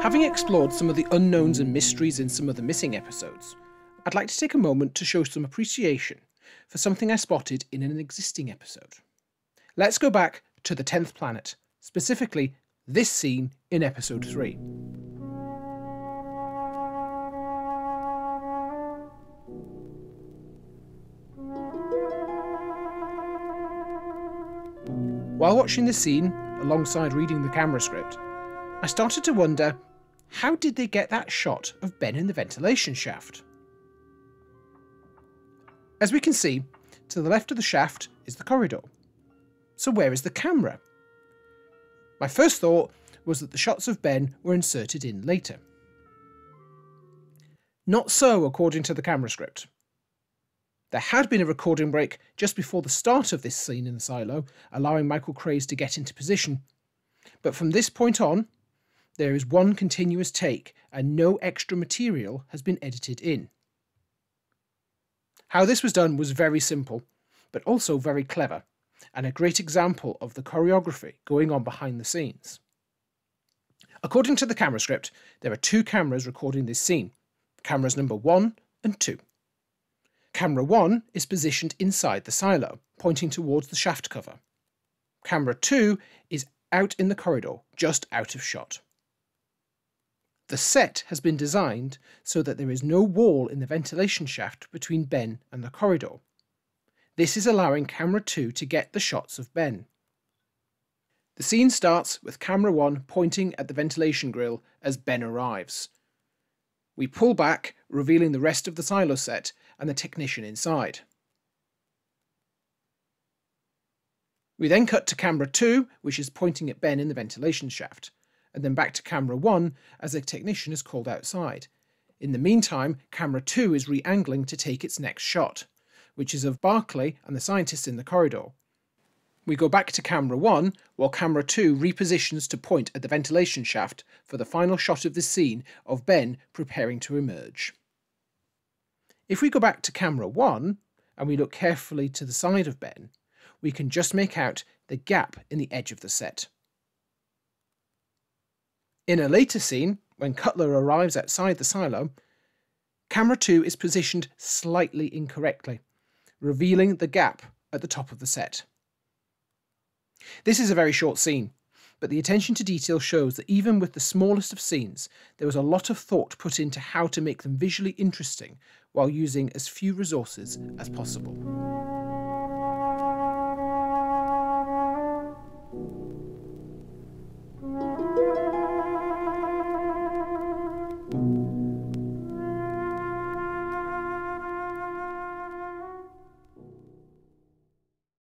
Having explored some of the unknowns and mysteries in some of the missing episodes, I'd like to take a moment to show some appreciation for something I spotted in an existing episode. Let's go back to the 10th planet, specifically this scene in episode 3. While watching this scene, alongside reading the camera script, I started to wonder, how did they get that shot of Ben in the ventilation shaft? As we can see, to the left of the shaft is the corridor. So where is the camera? My first thought was that the shots of Ben were inserted in later. Not so according to the camera script. There had been a recording break just before the start of this scene in the silo, allowing Michael Craze to get into position, but from this point on, there is one continuous take and no extra material has been edited in. How this was done was very simple, but also very clever, and a great example of the choreography going on behind the scenes. According to the camera script, there are 2 cameras recording this scene, cameras number 1 and 2. Camera 1 is positioned inside the silo, pointing towards the shaft cover. Camera 2 is out in the corridor, just out of shot. The set has been designed so that there is no wall in the ventilation shaft between Ben and the corridor. This is allowing camera 2 to get the shots of Ben. The scene starts with camera 1 pointing at the ventilation grill as Ben arrives. We pull back, revealing the rest of the silo set and the technician inside. We then cut to camera 2, which is pointing at Ben in the ventilation shaft, and then back to camera 1 as the technician is called outside. In the meantime, camera 2 is re-angling to take its next shot, which is of Barclay and the scientists in the corridor. We go back to camera 1 while camera 2 repositions to point at the ventilation shaft for the final shot of the scene of Ben preparing to emerge. If we go back to camera 1 and we look carefully to the side of Ben, we can just make out the gap in the edge of the set. In a later scene, when Cutler arrives outside the silo, camera 2 is positioned slightly incorrectly, revealing the gap at the top of the set. This is a very short scene, but the attention to detail shows that even with the smallest of scenes, there was a lot of thought put into how to make them visually interesting while using as few resources as possible.